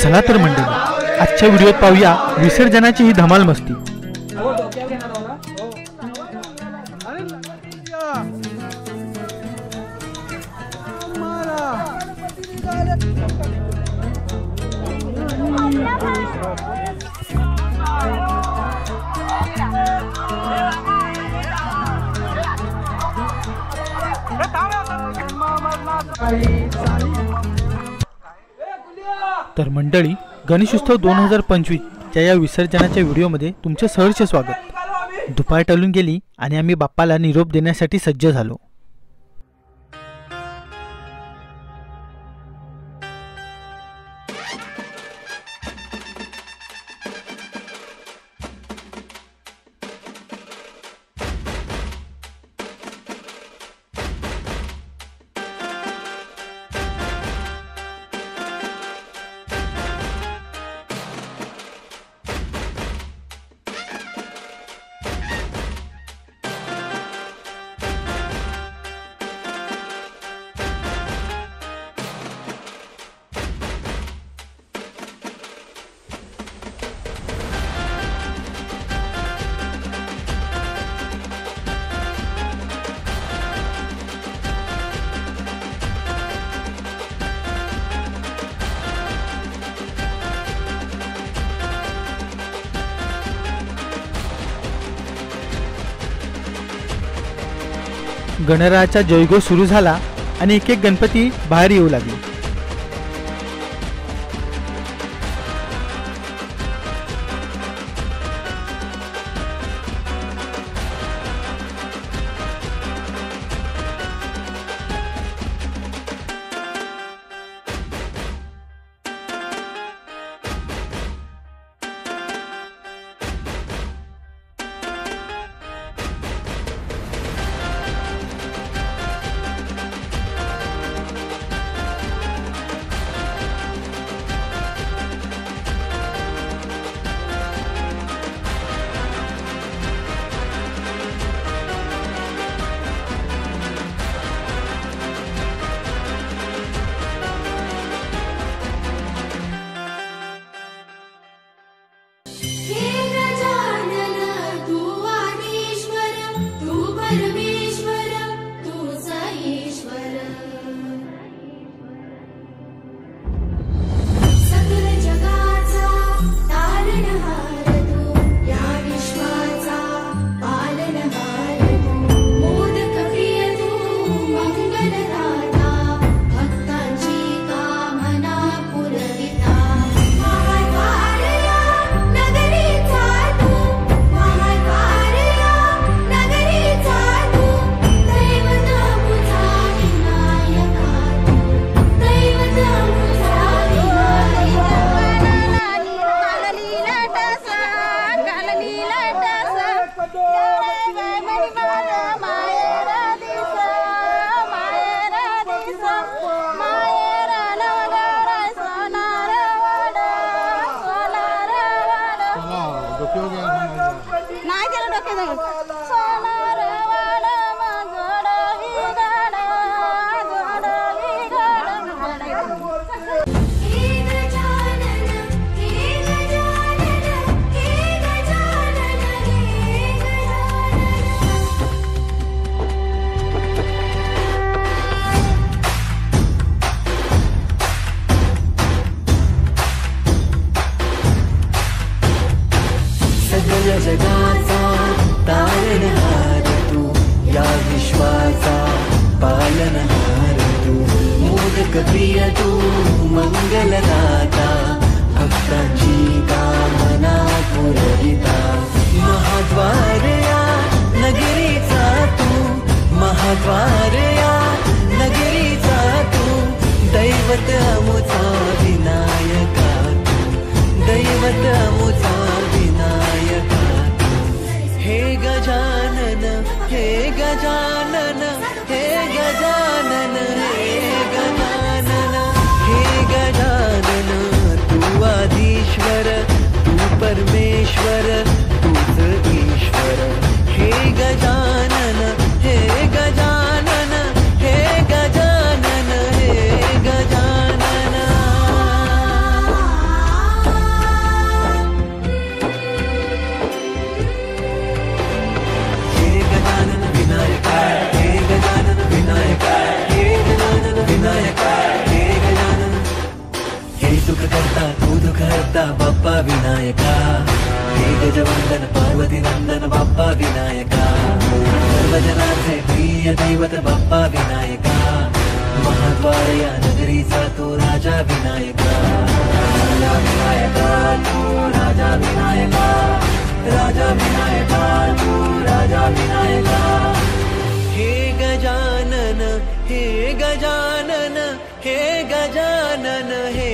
चला तर मंडळी, आजच्या व्हिडिओत पाहूया विसर्जनाची ही धमाल मस्ती। तर मंडळी, गणेशोत्सव 2025 च्या या विसर्जनाच्या व्हिडिओमध्ये तुमचे सहर्ष स्वागत। दुपार टळून गेली आणि आम्ही बाप्पाला निरोप देण्यासाठी सज्ज झालो। गणरायाचा जयघोष सुरू झाला आणि एक एक गणपती बाहेर येऊ लागले। जगाचा तारणहार तू, या विश्वाचा पालनहार तू, मोदक प्रिय तू, मंगलदाता, भक्तांची कामना पुरविता, महाद्वार या नगरीचा तू, महाद्वार या नगरीचा तू, दैवत अमुचा विनायका तू, दैवत अमुचा विनायका तू, हे गजानन, हे गजानन, हे गजानन, हे गजानन, हे गजानन, तू आदिश्वर, तू परमेश्वर, तूच ईश्वर, हे गजानन, हे गजानन, हे गजानन, हे गजानन। हे सुख करता तू दुःख हरता बाप्पा विनायका, हे गजवंदन पार्वती नंदन बाप्पा विनायका, सर्वजनांचे प्रिय दैवत बाप्पा विनायका, महाद्वार या नगरीचा तू राजा विनायका, राजा विनायका तू राजा विनायका, राजा विनायका तू राजा विनायका. हे गजानन हे गजानन हे गजानन हे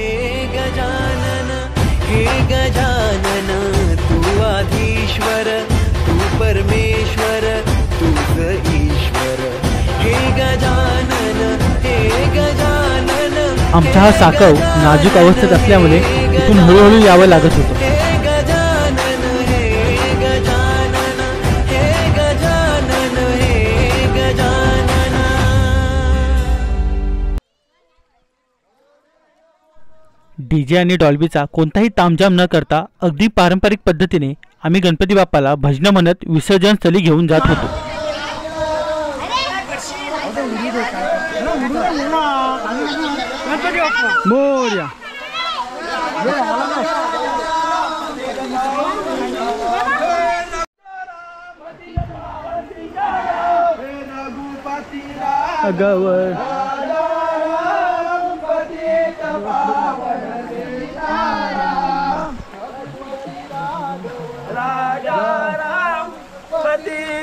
गजानन हे गजानन, तू आधीश्वर तू परमेश्वर तूच ईश्वर. हे गजानन हे गजानन. आमचा हा साकव नाजूक अवस्थेत असल्यामुळे इथून हळूहळू यावं लागत होतं. डीजे आणि डॉल्बीचा कोणताही तामझाम न करता अगदी पारंपरिक पद्धतीने आम्ही गणपती बाप्पाला भजनं म्हणत विसर्जन स्थळी घेऊन जात होतो. मोरया. अगावर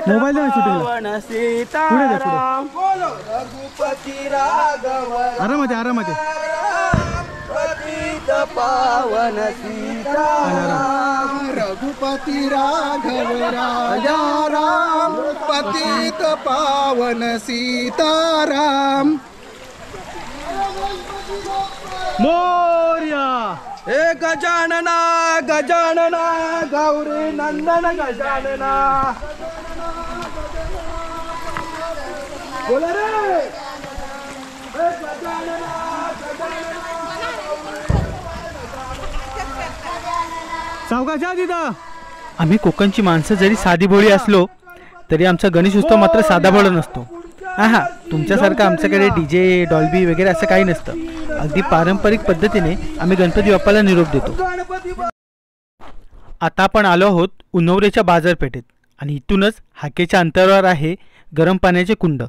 मोबाईल आरामाते आरामाते पावन सीताराम रघुपति राघव राजा राम, पतित पावन सीताराम. मोरया. हे गजानना गजानना गौरी नंदन गजानना. बोला रे. हे गजानना सावकाशा तिथं. आम्ही कोकणची माणसं जरी साधी भोळी असलो तरी आमचा गणेश उत्सव मात्र साधा भोळा नसतो. हा तुमच्यासारखं आमच्याकडे डीजे डॉल्बी वगैरे असं काही नसतं. अगदी पारंपरिक पद्धतीने आम्ही गणपती बाप्पाला निरोप देतो. आता आपण आलो आहोत उन्हवरेच्या बाजारपेठेत आणि इथूनच हाकेच्या अंतरावर आहे गरम पाण्याचे कुंड.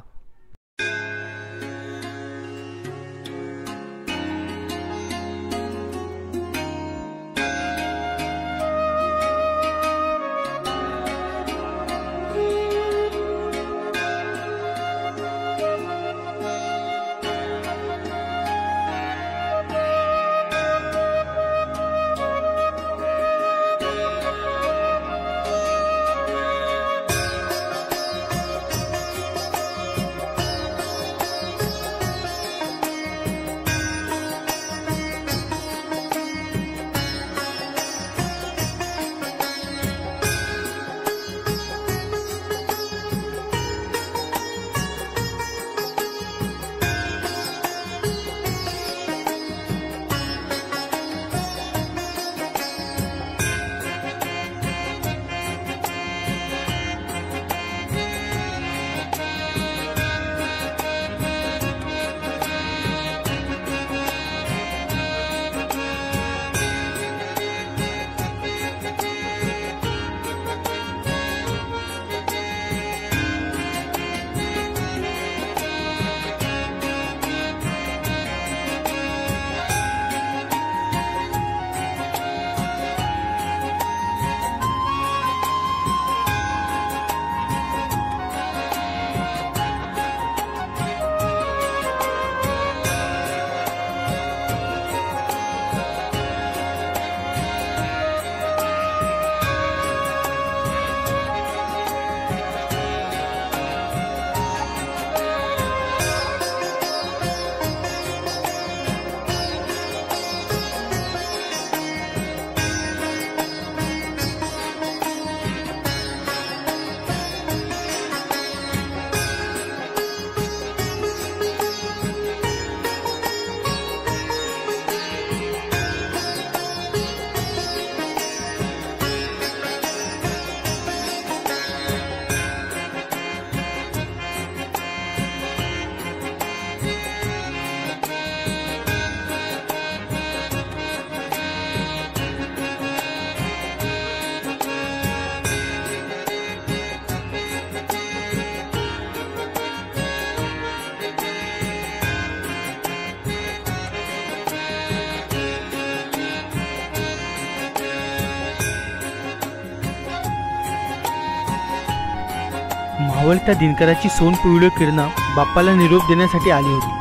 मावळत्या दिनकराची सोन पिवळी किरणं बाप्पाला निरोप देण्यासाठी आली होती.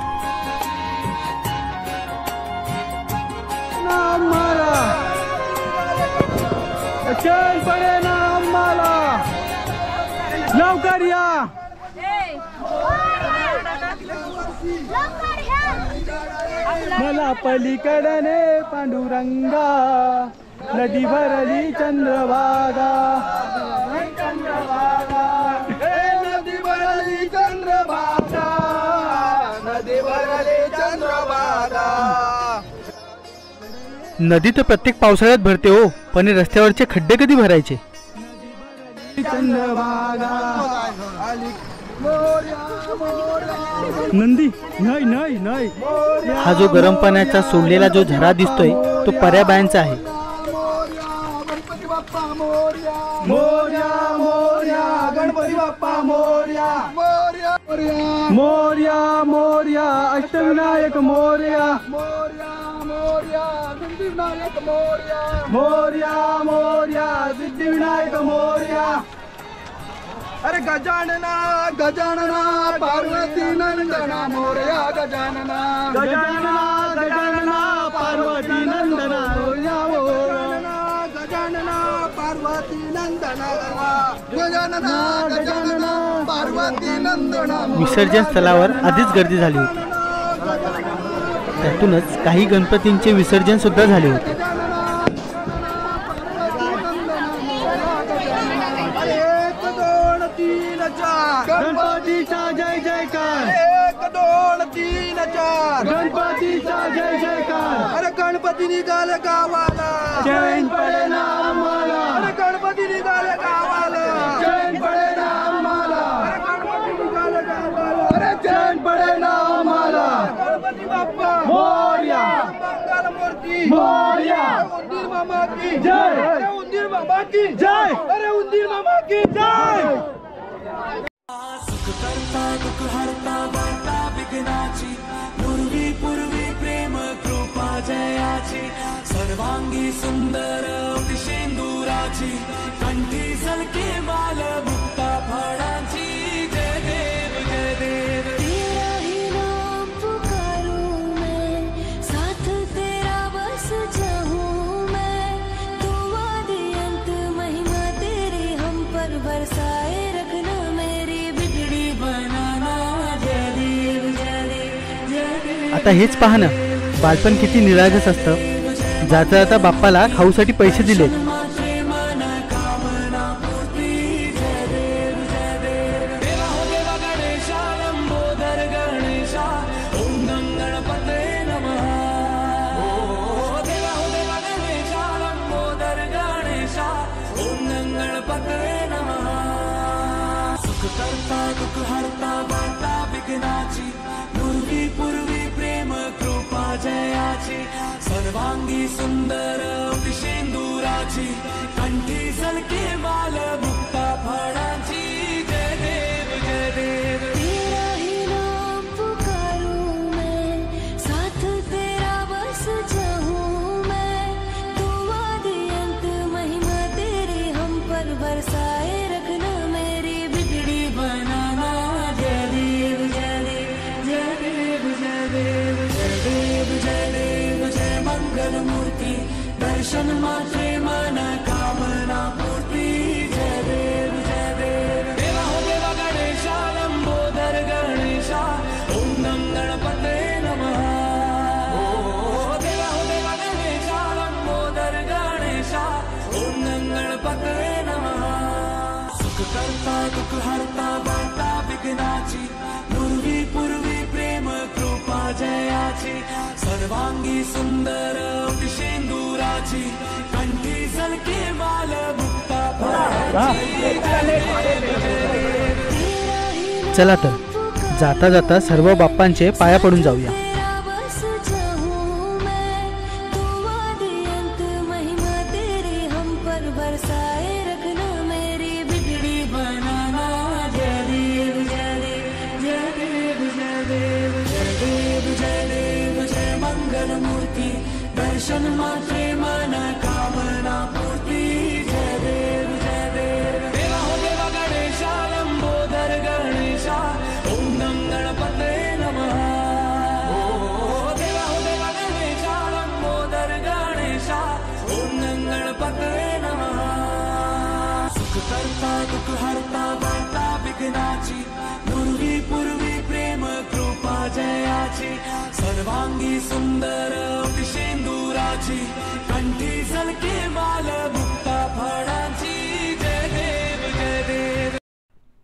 चैन पडे ना आम्हाला, लवकर या. मला पलीकडने पांडुरंगा, नदी भरली चंद्रभागा, नदी भरली चंद्रभागा, नदी भरली चंद्रभागा. नदी तर प्रत्येक पावसाळ्यात भरते हो, पण रस्त्यावरचे खड्डे कधी भरायचे? नंदी नाही नाही नाही. हा जो गरम पाण्याचा सोडलेला जो झरा दिसतोय तो पर्याबायांचा आहे. गणपती बाप्पा मोरया, मोरया मोरया, गणपती बाप्पा मोरया, मोरया मोरया, मोरया अष्टविनायक मोरया, मोरया मोरया, सिद्धिविनायक मोरया, मोरया मोरया, सिद्धिविनायक मोरया. अरे गजानना गजानना पार्वती नंदना मोरया, गजानना गजानना गजानना पार्वती नंदना मोरया, गजानना पार्वती नंदना, गजानना गजानना पार्वती नंदना. विसर्जन स्थळावर आधीच गर्दी झाली होती. त्यातूनच काही गणपतींचे विसर्जन सुद्धा झाले होते. गणपतीचा जय जयकार, 1 2 3 4, गणपतीचा जय जयकार. अरे गणपती निघाले गावाला, चैन पडे ना आम्हाला. अरे गणपती निघाले गावाला, चैन पडे ना आम्हाला. अरे गणपती निघाले गावाला, अरे चैन पडे ना आम्हाला. गणपती बाप्पा मोरया, मंगल मूर्ती मोरया, उंदीर मामा की जय, अरे उंदीर मामा की जय, अरे उंदीर मामा की जय. सुख करता दुःख हरता वार्ता विघ्नाची, पूर्वी पूर्वी प्रेम कृपा जयाची, सर्वांगी सुंदर शेंदुराची, कंठी सलके माल मुक्ता फळांची. जय देव जय देव. तेरा ही नाम पुकारूं मैं, साथ तेरा बस चाहूं मैं, तू आदि अंत महिमा तेरी हम पर बरसाए रखना, मेरी बिगड़ी बनाना. जय देव जय देव जय देव. आता हेच पहा ना, बालपण किती निरागस असतं. जाता जाता बाप्पाला खाऊसाठी पैसे दिले. करता दुःख हरता वार्ता विघ्नाची, पूर्वी पूर्वी प्रेम कृपा जयाची, सर्वांगी सुंदर शेंदुराची, कंठी सलके माल मुक्ता फळांची. जय देव जय देव. तेरा ही नाम पुकारूं मैं, साथ तेरा बस चाहूं मैं, तू आदि अंत महिमा तेरी हम पर बरसाए रखना, मेरी बिगड़ी बनाना. जय देव जय देव जय देव जय देव जय देव जय देव. जय मंगल मूर्ती, दर्शन मात्रे मन कामना पूर्ती. जय देव जय देव. देवा हो देवा गणेशा, लंबोदर गणेशा, ओम नम गणपते नमः. देवा हो देवा गणेशा, लंबोदर गणेशा, ओम नम गणपते नमः. सुख करता दुःख हरता वार्ता विघ्नाची, पूर्वी पूर्वी प्रेम कृपा जयाची, सर्वांगी सुंदर शेंदुराची, कंठी सलके माल मुक्ता फळांची. चला तर जाता जाता सर्व बाप्पांचे पाया पडून जाऊया. तेरा बस चाहूं मैं, तू आदि अंत महिमा तेरी हम पर बरसाए रखना, मेरी बिगड़ी बनाना. जय देव जय देव जय देव जय देव जय देव जय देव. जय मंगल मूर्ती, दर्शन मात्रे मन कामना पूर्ती. जय देव जय देव. देवा हो देवा गणेशा, लंबोदर गणपतये नमः सुख करता दुःख हरता वार्ता विघ्नाची पूर्वी पूर्वी प्रेम कृपा जयाची सर्वांगी सुंदर सिंदुराची कंठी झलके माल मुक्ता फळाची जय देव जय देव.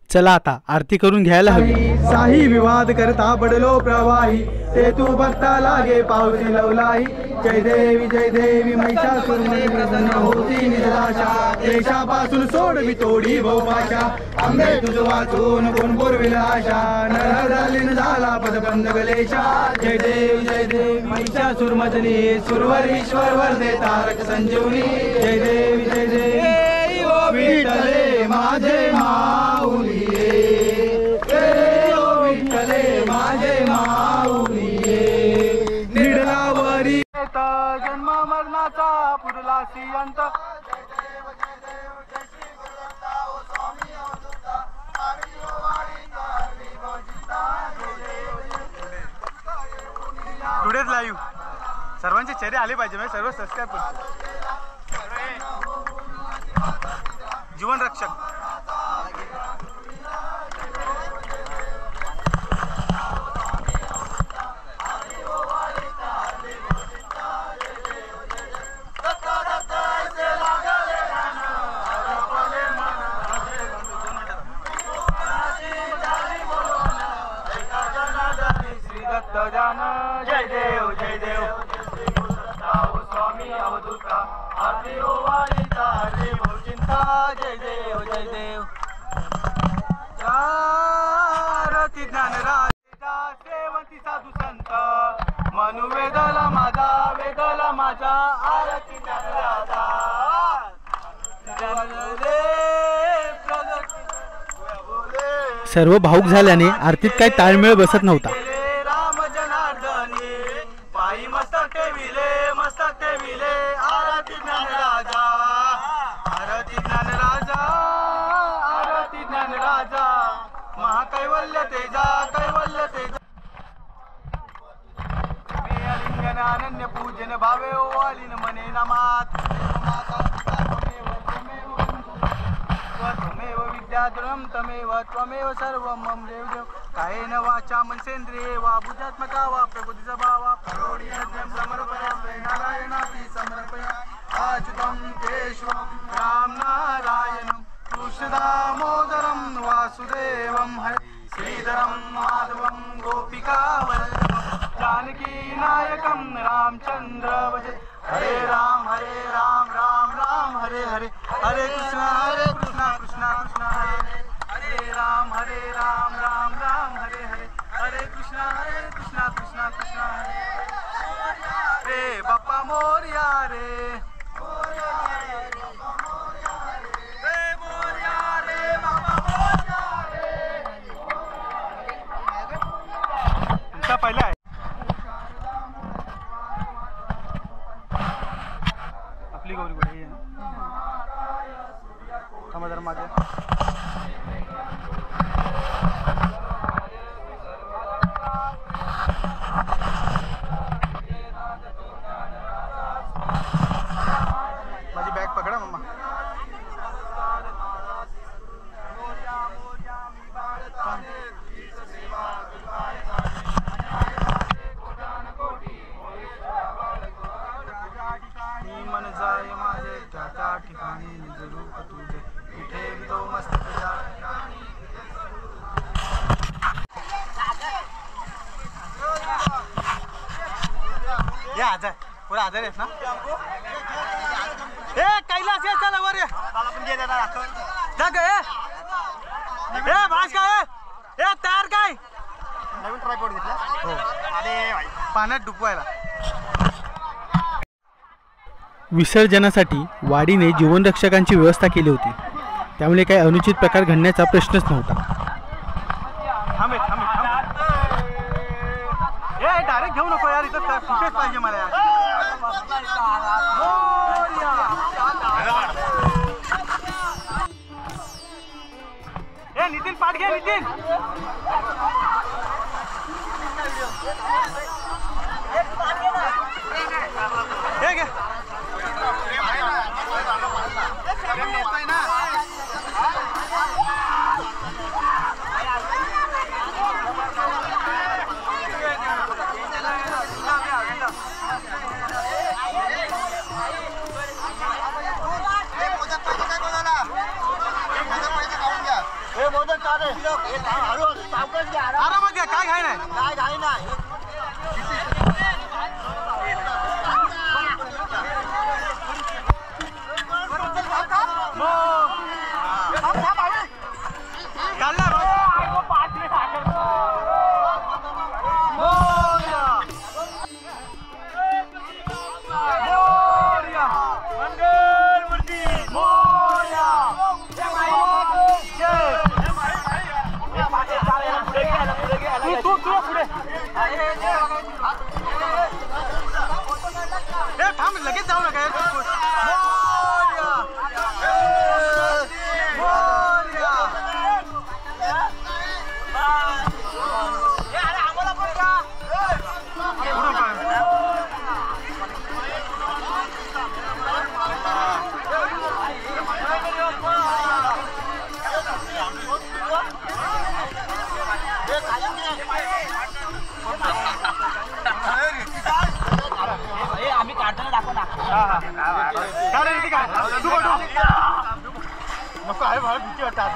चला आता आरती करून घ्यायला हवी. साही विवाद करता पडलो प्रवाही ते तू बघता लागे पावसी लवलाही. जय देवी महिषासुरमर्दिनी प्रसन्न होती निराशा देशापासून सोडवी तोडी भोपाशा. आंबे तुझ वाचून कोण पुरविल आशा नर झालीन झाला पदबंद गलेशा. जय देवी महिषासुरमर्दिनी सुरवर ईश्वर वरदे तारक संजीवनी. जय देवी ओ विठ्ठले माझे माऊली माझे माऊली निडलावरी जन्म मरणाचा पुरला सियंत. टुडेज लाईव्ह सर्वांचे चेहरे आले पाहिजे म्हणजे सर्व सबस्क्राईब करतो. जीवन रक्षक जय देव जय देव स्वामी अवधूता आरती ओवाळीता देव चिंता. जय देव जय देव आरती ज्ञानराजा सेवंती साधू संत मनु वेदला माझा आरती ज्ञानराजा सर्व भाऊक झाल्याने आरतीत काही ताळमेळ बसत नव्हता. मस्तक ठेविले आरती ज्ञानराजा महाकैवल्य तेजा मे अलिंगन अनन्य पूजन भावे ओवाळीन मने नमात. त्वमेव विद्याधरं त्वमेव सर्वं मम देव देव. कायेन वाचा मनसेंद्रिये वा बुद्ध्यात्मका वा प्रकृतीचा भावा करोडि यज्ञं समर्पयामि नारायणाति समर्पयामि. अच्युतं केशवं राम नारायणं कृष्णदामोदरं वासुदेवं हरे श्रीधरं माधवं गोपिकावल्लभं जानकी नायकं रामचंद्र भजे. हरे राम राम राम हरे हरे हरे कृष्णा कृष्णा कृष्णा हरे राम राम राम हरे हरे हरे कृष्णा कृष्णा कृष्णा रे बाप्पा मोरया रे पहिला आहे. आपली गौरी कुठे आहे थांबा जरा मागे. माझी बॅग पकडा मम्मा. मन जाय माझे त्या ठिकाणी निज रूप तुझे इथे तो मस्त या आजार पुरा आजार आहेस ना. ए कैलास ये चला वर आपण गेले ना जा ग. ए भास काय ए तयार काय नवीन ट्रायपॉड घेतला. हो अरे पाण्यात डुबवायला. विसर्जनासाठी वाडीने जीवनरक्षकांची व्यवस्था केली होती, त्यामुळे काही अनुचित प्रकार घडण्याचा प्रश्नच नव्हता. डायरेक्ट घेऊ नको यार, इथं फुटेज पाहिजे मला यार. ए नितीन पाठ घे नितीन. हे घे आरामात घ्या, काय घाई नाही. थांब, लगेच जाऊ नका. आम्ही काढताना दाखव ना. नको आहे भाऊ, भीती वाटत.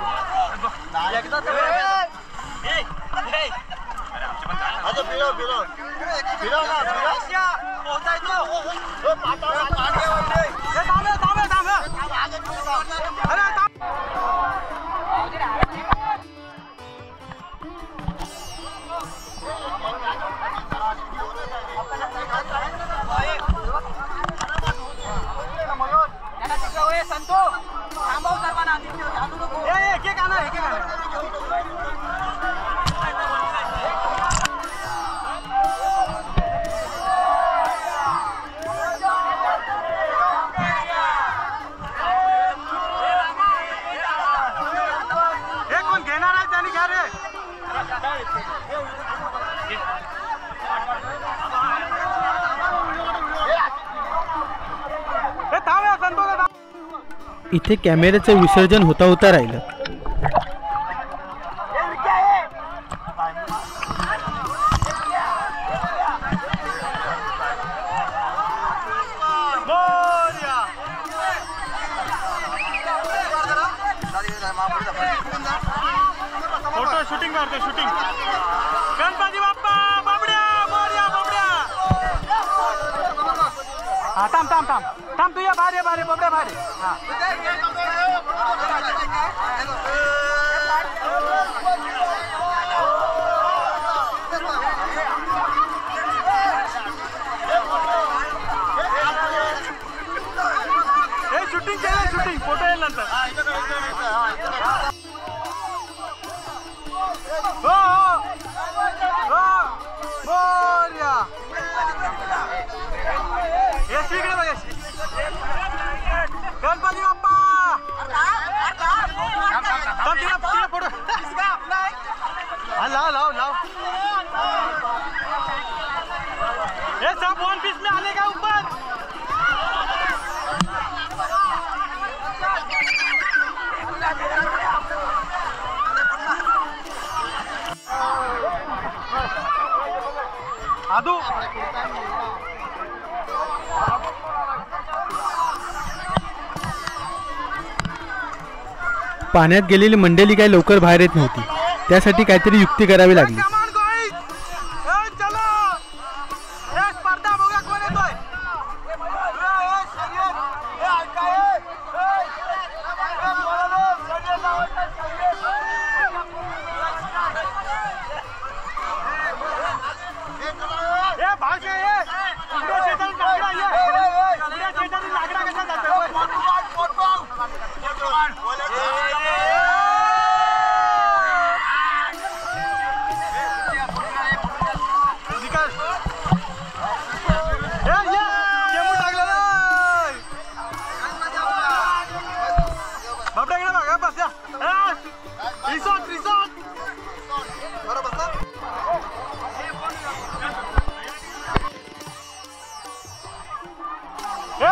इथे कॅमेऱ्याचं विसर्जन होता होता राहिलं. फोटो शूटिंग करते, शूटिंग. गणपती बाप्पा बाबड्या, मोरया बाबड्या. हा, थांब थांब थांब थांब, तू या बाहेर, बाहेर बाबड्या, बाहेर. हा, हे शूटिंग केलं, शूटिंग. फोटो येईल नंतर. हो हो मोरया. यश इकडे बघ, यश. गणपती बाप्पा. तिला फोटो. लाव लाव लाव. हे सब वन पीस में आने का ऊपर. आदू पाण्यात गेलेली मंडळी काही लवकर बाहेर येत नव्हती. त्यासाठी काहीतरी युक्ती करावी लागली. स्पर्धा बघा कोण येतोय.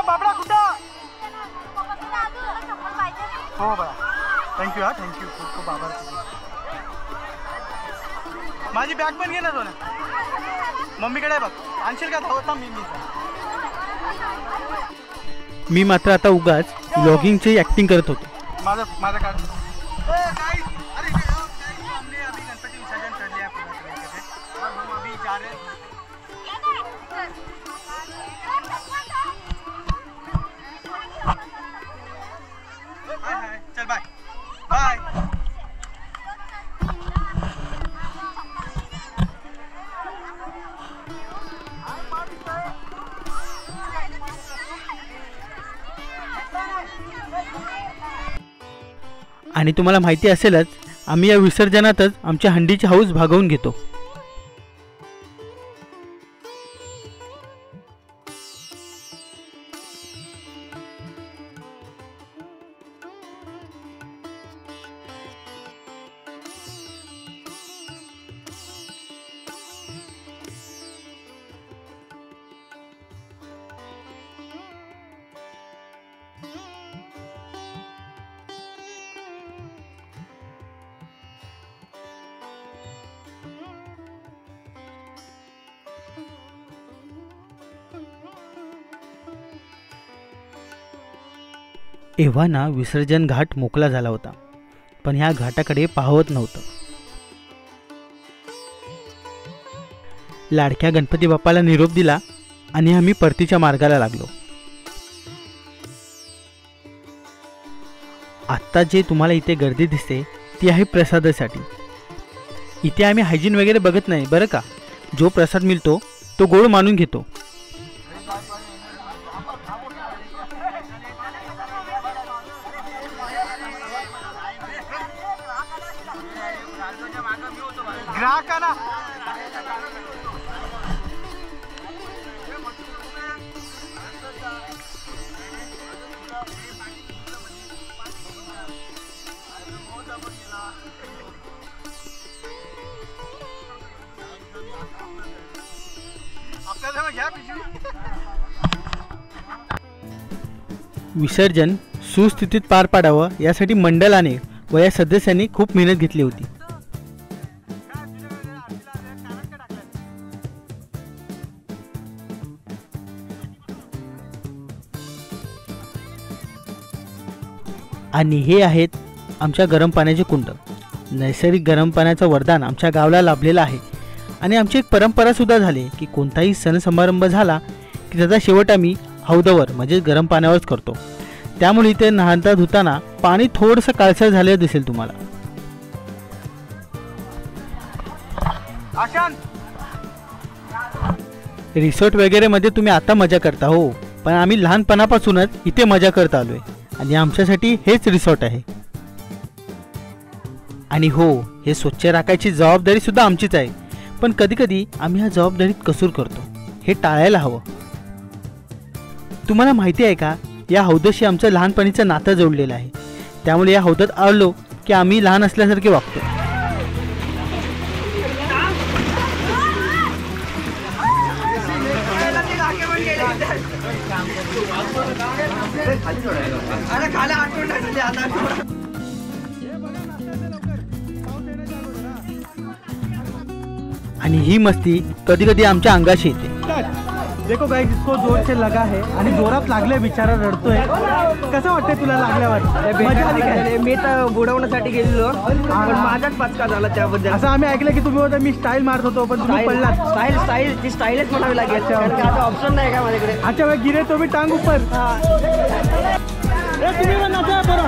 बाबडा कुठं. हो बघा, थँक्यू. हा, थँक्यू. खूप खूप आभार. माझी बॅग पण घे ना तो ना. मम्मीकडे बघ, आणशील का. होता मी मात्र आता उगाच व्लॉगिंगची ऍक्टिंग करत होतो. माझं माझं काय. आणि तुम्हाला माहिती असेलच, आम्ही या विसर्जनातच आमच्या हंडीची हौस भागवून घेतो. एव्हा ना विसर्जन घाट मोकळा झाला होता, पण ह्या घाटाकडे पाहत नव्हतं. लाडक्या गणपती बाप्पाला निरोप दिला आणि आम्ही परतीच्या मार्गाला लागलो. आत्ता जे तुम्हाला इथे गर्दी दिसते ती आहे प्रसादासाठी. इथे आम्ही हायजीन वगैरे बघत नाही बरं का. जो प्रसाद मिळतो तो गोड मानून घेतो. विसर्जन सुस्थितीत पार पाडावं यासाठी मंडळाने व या सदस्यांनी खूप मेहनत घेतली होती. आणि हे आहेत आमच्या गरम पाण्याचे कुंड. नैसर्गिक गरम पाण्याचं वरदान आमच्या गावाला लाभलेलं आहे. आणि आमची एक परंपरा सुद्धा झाली की कोणताही सण समारंभ झाला की त्याचा शेवट आम्ही हौदावर म्हणजे गरम पाण्यावरच करतो. त्यामुळे इथे नहाता धुताना पाणी थोडंसं काळसर झालेलं दिसेल तुम्हाला. रिसॉर्ट वगैरे मध्ये तुम्ही आता मजा करता हो, पण आम्ही लहानपणापासूनच इथे मजा करत आलोय आणि आमच्यासाठी हेच रिसॉर्ट आहे. आणि हो, हे स्वच्छ राखायची जबाबदारी सुद्धा आमचीच आहे. पण कधीकधी आम्ही ह्या जबाबदारीत कसूर करतो. हे टाळायला हवं. तुम्हाला माहिती आहे का, या हौदाशी आमचं लहानपणीचं नातं जोडलेलं आहे. त्यामुळे या हौदात आलो की आम्ही लहान असल्यासारखे वागतो. आणि ही मस्ती कधी कधी आमच्या अंगाशी येते. देखो गाइस, इसको जोर से लगा है आणि जोरात लागले, बिचारा रडतोय. कसं वाटतंय तुला लागल्यावर? मजा आली काय? मी तर बुडवण्यासाठी गेलेलो पण माझाच पचका झाला त्याबद्दल. असं आम्ही ऐकलं की तुम्ही होता मी स्टाईल मारत होतो पण तुम्ही पडलात. स्टाईल ती स्टाईलच म्हणावी लागेल, कारण की आता ऑप्शन नाही का माझ्याकडे. अच्छा भाई, गिरे तो भी टांग ऊपर. तुम्ही पण नाचा बरं.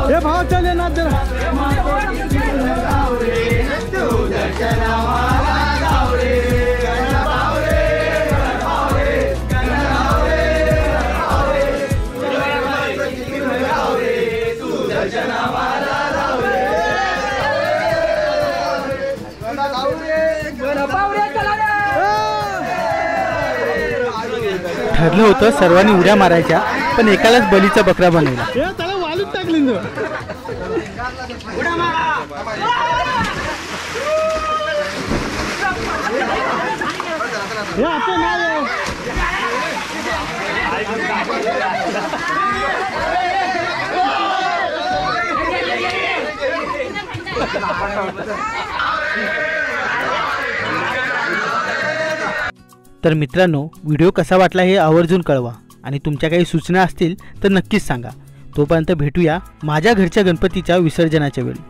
हे भाव चले ना जरा. ठरलं होतं सर्वांनी उड्या मारायच्या, पण एकालाच बलीचा बकरा बनवला. त्याला वालून टाकली. तर मित्रांनो, व्हिडिओ कसा वाटला हे आवर्जून कळवा आणि तुमच्या काही सूचना असतील तर नक्कीच सांगा. तोपर्यंत भेटूया माझ्या घरच्या गणपतीच्या विसर्जनाच्या वेळी.